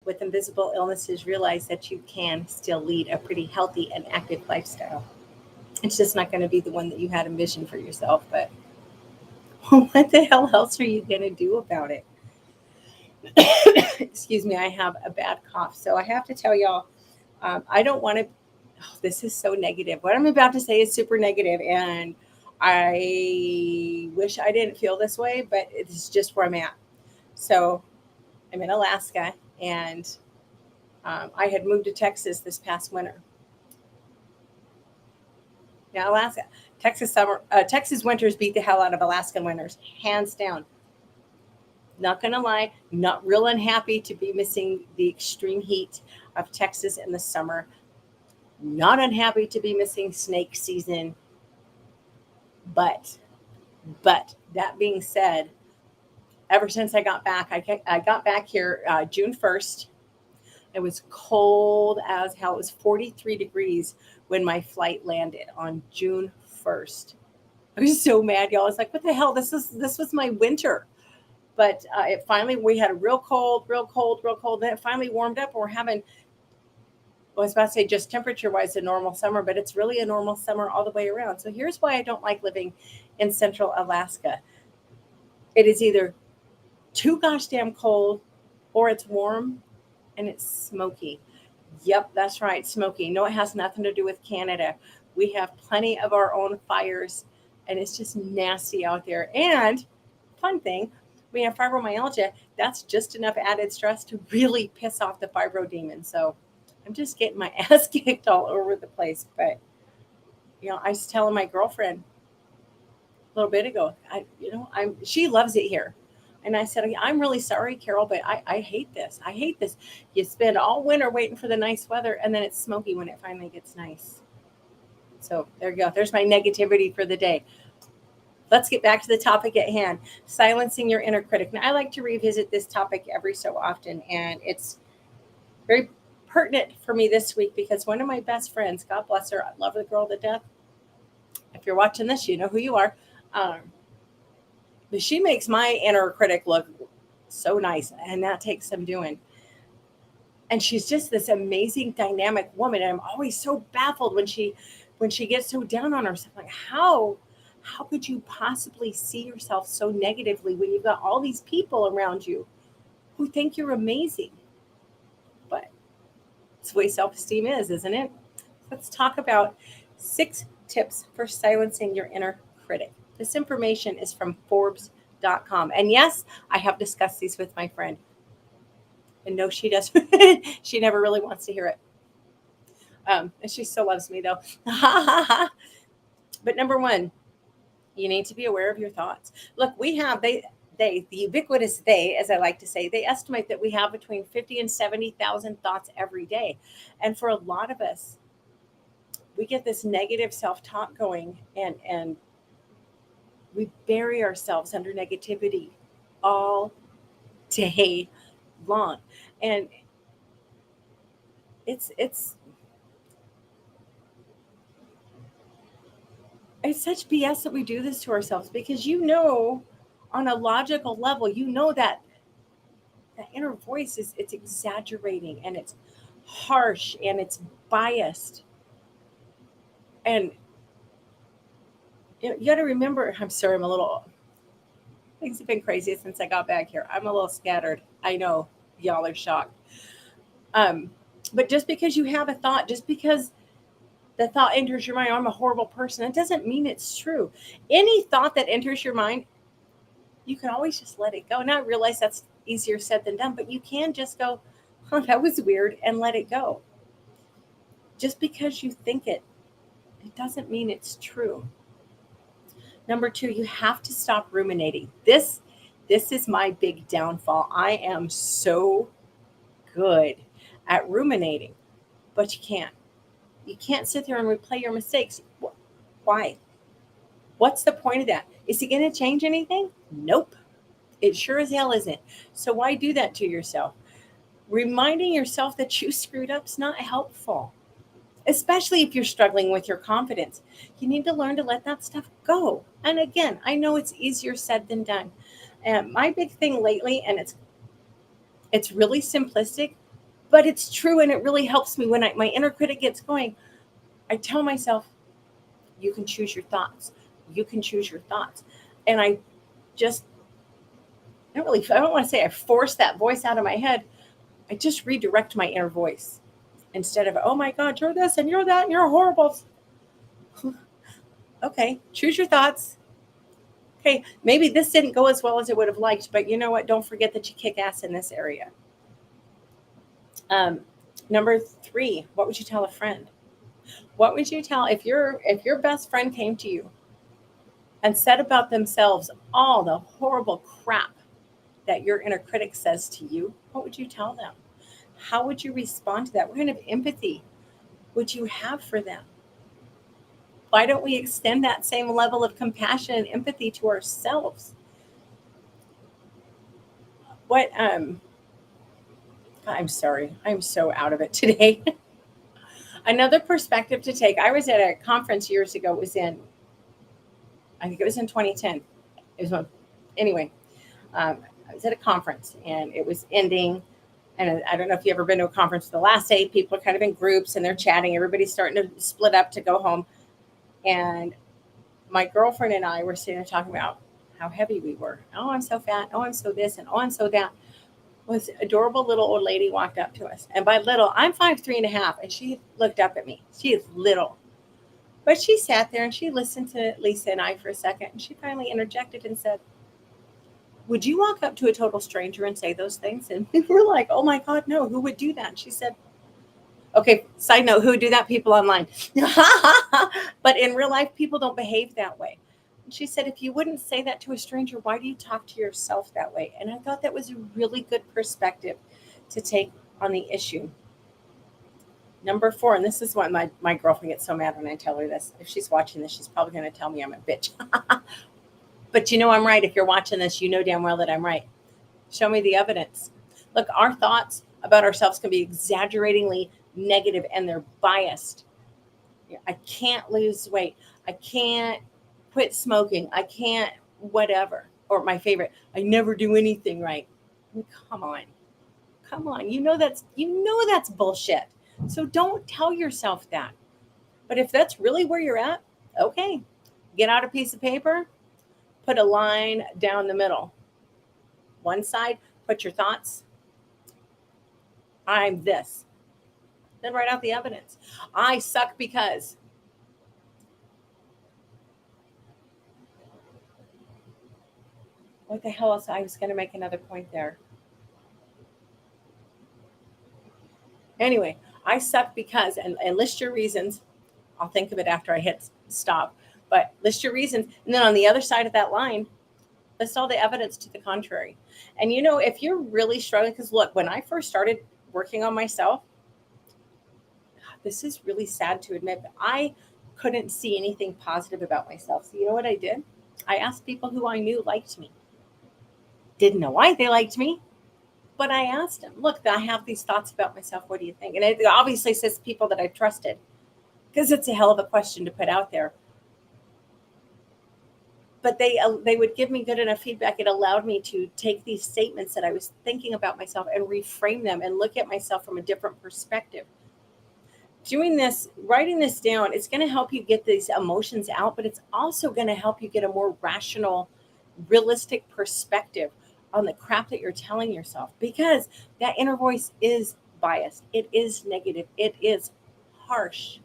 with invisible illnesses realize that you can still lead a pretty healthy and active lifestyle. It's just not going to be the one that you had envisioned for yourself, but what the hell else are you going to do about it? Excuse me, I have a bad cough. So I have to tell y'all, I don't want to, oh, this is so negative. What I'm about to say is super negative, and I wish I didn't feel this way, but it's just where I'm at. So I'm in Alaska, and I had moved to Texas this past winter. Now, Alaska, Texas winters beat the hell out of Alaskan winters, hands down. Not gonna lie, not real unhappy to be missing the extreme heat of Texas in the summer. Not unhappy to be missing snake season, but that being said, ever since I got back, I got back here June 1st. It was cold as hell. It was 43 degrees when my flight landed on June 1st. I was so mad, y'all. I was like, what the hell? This was my winter. But it finally, we had a real cold, real cold, real cold. Then it finally warmed up, and we're having, well, I was about to say just temperature wise a normal summer, but it's really a normal summer all the way around. So here's why I don't like living in central Alaska. It is either too gosh damn cold, or it's warm and it's smoky. Yep, that's right, smoky. No, it has nothing to do with Canada. We have plenty of our own fires, and it's just nasty out there. And fun thing, we have fibromyalgia. That's just enough added stress to really piss off the fibro demon. So I'm just getting my ass kicked all over the place. But I was telling my girlfriend a little bit ago, she loves it here. And I said, I'm really sorry, Carol, but I hate this. I hate this. You spend all winter waiting for the nice weather, and then it's smoky when it finally gets nice. So there you go. There's my negativity for the day. Let's get back to the topic at hand, silencing your inner critic. Now, I like to revisit this topic every so often, and it's very pertinent for me this week because one of my best friends, God bless her, I love the girl to death. If you're watching this, you know who you are. But she makes my inner critic look so nice, and that takes some doing. And she's just this amazing, dynamic woman, and I'm always so baffled when she gets so down on herself. Like, how could you possibly see yourself so negatively when you've got all these people around you who think you're amazing? But it's the way self-esteem is, isn't it? Let's talk about 6 tips for silencing your inner critic. This information is from Forbes.com. And yes, I have discussed these with my friend. And no, she doesn't. She never really wants to hear it. And she still loves me, though. But number 1, you need to be aware of your thoughts. Look, the ubiquitous they, as I like to say, they estimate that we have between 50 and 70,000 thoughts every day. And for a lot of us, we get this negative self-talk going, and we bury ourselves under negativity all day long. And it's such BS that we do this to ourselves because on a logical level, that inner voice it's exaggerating, and it's harsh, and it's biased. And you got to remember, I'm sorry, things have been crazy since I got back here. I'm a little scattered. I know y'all are shocked. Um, but just because you have a thought, just because the thought enters your mind, I'm a horrible person, it doesn't mean it's true. Any thought that enters your mind, you can always just let it go. And I realize that's easier said than done, but you can just go, oh, that was weird, and let it go. Just because you think it doesn't mean it's true. Number 2, you have to stop ruminating. This is my big downfall. I am so good at ruminating, but you can't. You can't sit there and replay your mistakes. Why? What's the point of that? Is it going to change anything? Nope. It sure as hell isn't. So why do that to yourself? Reminding yourself that you screwed up is not helpful, especially if you're struggling with your confidence. You need to learn to let that stuff go. And again, I know it's easier said than done. And my big thing lately, and it's really simplistic, But it's true, and it really helps me when my inner critic gets going. I tell myself, you can choose your thoughts. You can choose your thoughts. And I just, I don't want to say I force that voice out of my head. I just redirect my inner voice instead of, oh my God, you're this and you're that and you're horrible. Okay, choose your thoughts. Okay, maybe this didn't go as well as I would have liked, but you know what? Don't forget that you kick ass in this area. Um, Number 3, what would you tell a friend? What would you tell if your best friend came to you and said about themselves all the horrible crap that your inner critic says to you? What would you tell them? How would you respond to that? What kind of empathy would you have for them? Why don't we extend that same level of compassion and empathy to ourselves? What I'm sorry. I'm so out of it today. Another perspective to take. I was at a conference years ago. I think it was in 2010. It was anyway. I was at a conference and it was ending. And I don't know if you've ever been to a conference. The last day, people are kind of in groups and they're chatting. Everybody's starting to split up to go home. And my girlfriend and I were sitting there talking about how heavy we were. Oh, I'm so fat. Oh, I'm so this. And oh, I'm so that. This adorable little old lady walked up to us. And by little, I'm 5'3.5", and she looked up at me. She is little. But she sat there and she listened to Lisa and I for a second. And she finally interjected and said, would you walk up to a total stranger and say those things? And we were like, oh my God, no, who would do that? And she said, okay, side note, who would do that? People online. But in real life, people don't behave that way. And she said, if you wouldn't say that to a stranger, why do you talk to yourself that way? And I thought that was a really good perspective to take on the issue. Number 4, and this is why my girlfriend gets so mad when I tell her this. If she's watching this, she's probably going to tell me I'm a bitch. But you know I'm right. If you're watching this, you know damn well that I'm right. Show me the evidence. Look, our thoughts about ourselves can be exaggeratingly negative and they're biased. I can't lose weight. I can't quit smoking. I can't whatever. Or my favorite, I never do anything right. I mean, come on. Come on. You know that's bullshit. So don't tell yourself that. But if that's really where you're at, okay. Get out a piece of paper, put a line down the middle. One side, put your thoughts. I'm this. Then write out the evidence. I suck because. What the hell else? I was going to make another point there. Anyway, I suck because, and list your reasons. I'll think of it after I hit stop. But list your reasons. And then on the other side of that line, list all the evidence to the contrary. And if you're really struggling, because look, when I first started working on myself, this is really sad to admit, but I couldn't see anything positive about myself. So you know what I did? I asked people who I knew liked me. Didn't know why they liked me, but I asked them, look, I have these thoughts about myself. What do you think? And it obviously says people that I've trusted, because it's a hell of a question to put out there. But they would give me good enough feedback. It allowed me to take these statements that I was thinking about myself and reframe them and look at myself from a different perspective. Doing this, writing this down, it's going to help you get these emotions out, but it's also going to help you get a more rational, realistic perspective on the crap that you're telling yourself, because that inner voice is biased. It is negative. It is harsh.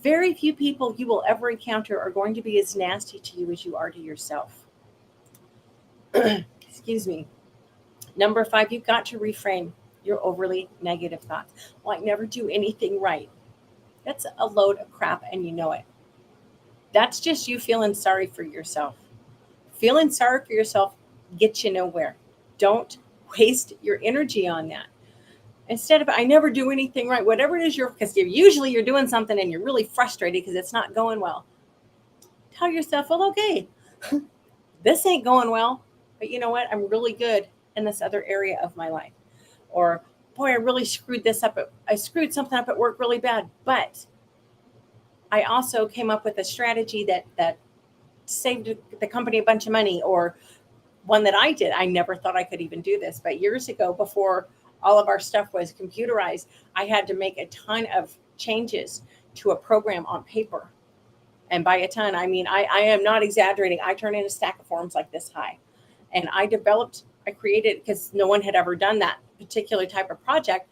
Very few people you will ever encounter are going to be as nasty to you as you are to yourself. Excuse me. Number 5, you've got to reframe your overly negative thoughts. Well, I never do anything right. That's a load of crap, and you know it. That's just you feeling sorry for yourself. Feeling sorry for yourself gets you nowhere. Don't waste your energy on that. Instead of, I never do anything right, whatever it is because you're doing something and you're really frustrated because it's not going well. Tell yourself, well, okay, this ain't going well, but you know what? I'm really good in this other area of my life. Or, boy, I really screwed this up. I screwed something up at work really bad, but I also came up with a strategy that saved the company a bunch of money, or one that I did. I never thought I could even do this, but years ago, before all of our stuff was computerized, I had to make a ton of changes to a program on paper. And by a ton, I mean, I am not exaggerating. I turned in a stack of forms like this high. And I created, because no one had ever done that particular type of project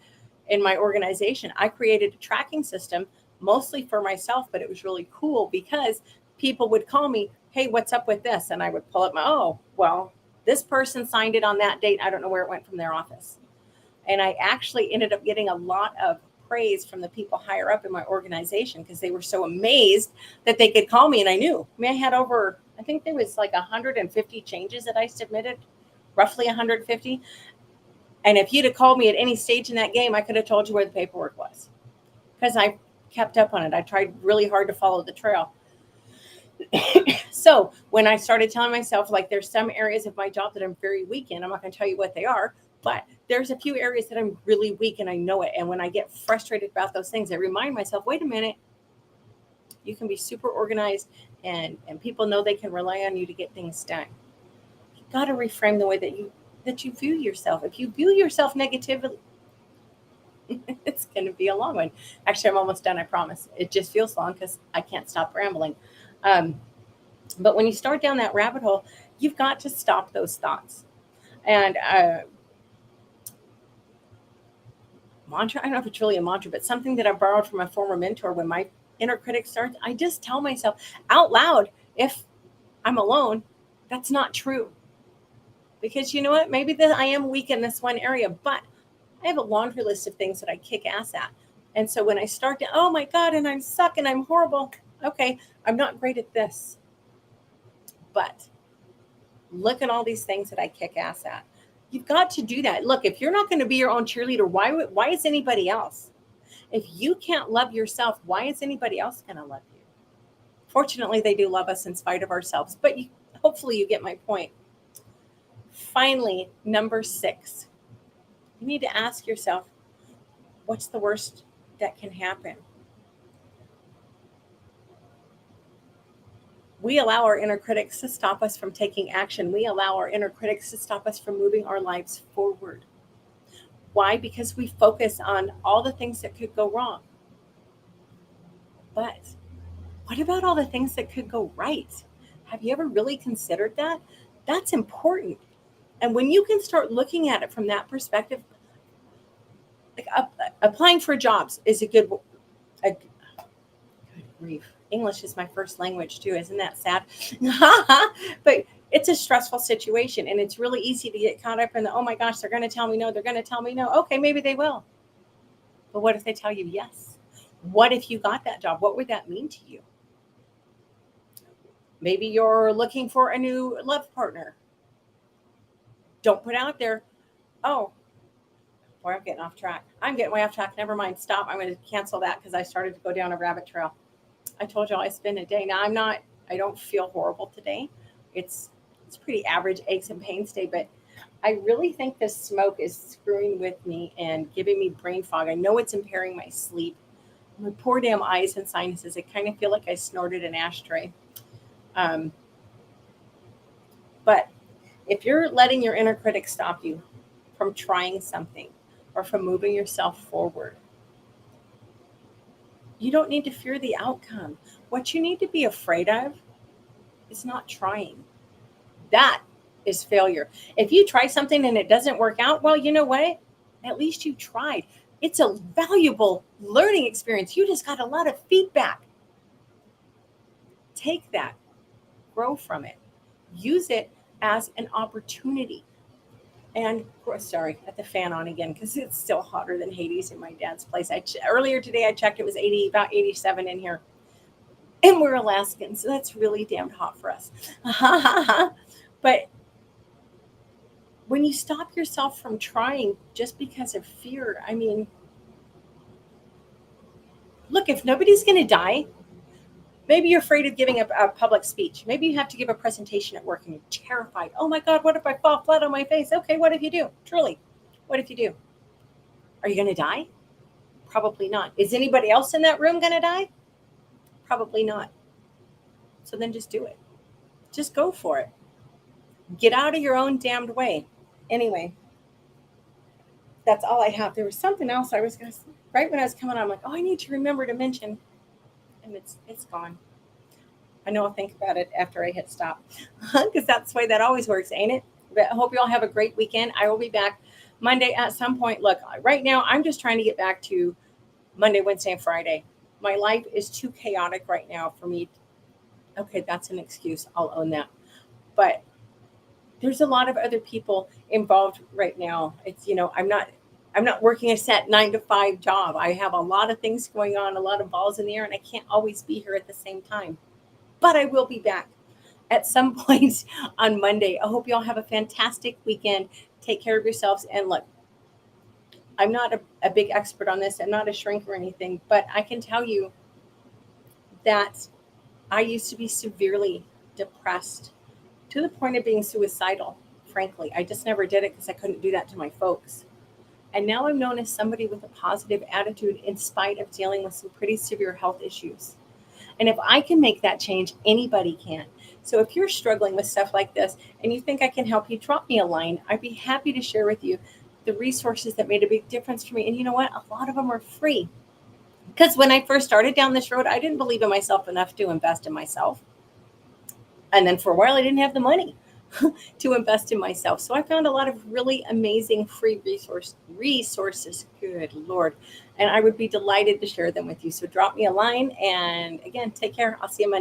in my organization. I created a tracking system mostly for myself, but it was really cool because people would call me, hey, what's up with this? And I would pull up oh, well, this person signed it on that date. I don't know where it went from their office. And I actually ended up getting a lot of praise from the people higher up in my organization because they were so amazed that they could call me. And I knew, I mean, I had I think there was like 150 changes that I submitted, roughly 150. And if you'd have called me at any stage in that game, I could have told you where the paperwork was because I kept up on it. I tried really hard to follow the trail. So when I started telling myself, like, there's some areas of my job that I'm very weak in, I'm not going to tell you what they are, but there's a few areas that I'm really weak and I know it. And when I get frustrated about those things, I remind myself, wait a minute, you can be super organized and people know they can rely on you to get things done. You got to reframe the way that you view yourself. If you view yourself negatively, it's going to be a long one. Actually, I'm almost done. I promise. It just feels long because I can't stop rambling. But when you start down that rabbit hole, you've got to stop those thoughts. And mantra, I don't know if it's really a mantra, but something that I borrowed from a former mentor. When my inner critic starts, I just tell myself out loud, if I'm alone, that's not true. Because you know what? Maybe that I am weak in this one area, but I have a laundry list of things that I kick ass at. And so when I start to, oh my God, and I'm suck and I'm horrible. Okay, I'm not great at this. But look at all these things that I kick ass at. You've got to do that. Look, if you're not going to be your own cheerleader, why is anybody else? If you can't love yourself, why is anybody else going to love you? Fortunately, they do love us in spite of ourselves, but hopefully you get my point. Finally, number 6, you need to ask yourself, what's the worst that can happen? We allow our inner critics to stop us from taking action. We allow our inner critics to stop us from moving our lives forward. Why? Because we focus on all the things that could go wrong. But what about all the things that could go right? Have you ever really considered that? That's important. And when you can start looking at it from that perspective, like applying for jobs is a good grief. English is my first language too. Isn't that sad? But it's a stressful situation and it's really easy to get caught up in the, oh my gosh, they're going to tell me no. They're going to tell me no. Okay, maybe they will. But what if they tell you yes? What if you got that job? What would that mean to you? Maybe you're looking for a new love partner. Don't put out there, oh, boy, I'm getting off track. I'm getting way off track. Never mind. Stop. I'm going to cancel that because I started to go down a rabbit trail. I told y'all I spend a day. Now I don't feel horrible today. It's pretty average aches and pains day, but I really think this smoke is screwing with me and giving me brain fog. I know it's impairing my sleep. My poor damn eyes and sinuses. I kind of feel like I snorted an ashtray. But if you're letting your inner critic stop you from trying something or from moving yourself forward, you don't need to fear the outcome. What you need to be afraid of is not trying. That is failure. If you try something and it doesn't work out, well, you know what? At least you tried. It's a valuable learning experience. You just got a lot of feedback. Take that, grow from it, use it as an opportunity. And sorry, got the fan on again because it's still hotter than Hades in my dad's place. Earlier today I checked, it was about 87 in here. And we're Alaskans, so that's really damn hot for us. But when you stop yourself from trying just because of fear, I mean, look, if nobody's going to die, maybe you're afraid of giving a public speech. Maybe you have to give a presentation at work and you're terrified. Oh my God, what if I fall flat on my face? Okay, what if you do? Truly, what if you do? Are you going to die? Probably not. Is anybody else in that room going to die? Probably not. So then just do it. Just go for it. Get out of your own damned way. Anyway, That's all I have. There was something else I was going to, right when I was coming on, I'm like, oh, I need to remember to mention, and it's gone. I know I'll think about it after I hit stop, because that's the way that always works, ain't it? But I hope you all have a great weekend. I will be back Monday at some point. Look, right now I'm just trying to get back to Monday, Wednesday, and Friday. My life is too chaotic right now for me. Okay, that's an excuse. I'll own that. But there's a lot of other people involved right now. It's, I'm not working a set 9 to 5 job. I have a lot of things going on, a lot of balls in the air, and I can't always be here at the same time. But I will be back at some point on Monday. I hope you all have a fantastic weekend. Take care of yourselves. And look, I'm not a big expert on this. I'm not a shrink or anything, but I can tell you that I used to be severely depressed to the point of being suicidal. Frankly, I just never did it because I couldn't do that to my folks. And now I'm known as somebody with a positive attitude in spite of dealing with some pretty severe health issues. And if I can make that change, anybody can. So if you're struggling with stuff like this and you think I can help you, drop me a line. I'd be happy to share with you the resources that made a big difference for me. And you know what? A lot of them are free. Because when I first started down this road, I didn't believe in myself enough to invest in myself. And then for a while, I didn't have the money to invest in myself. So I found a lot of really amazing free resources. Good Lord. And I would be delighted to share them with you. So drop me a line. And again, take care. I'll see you Monday.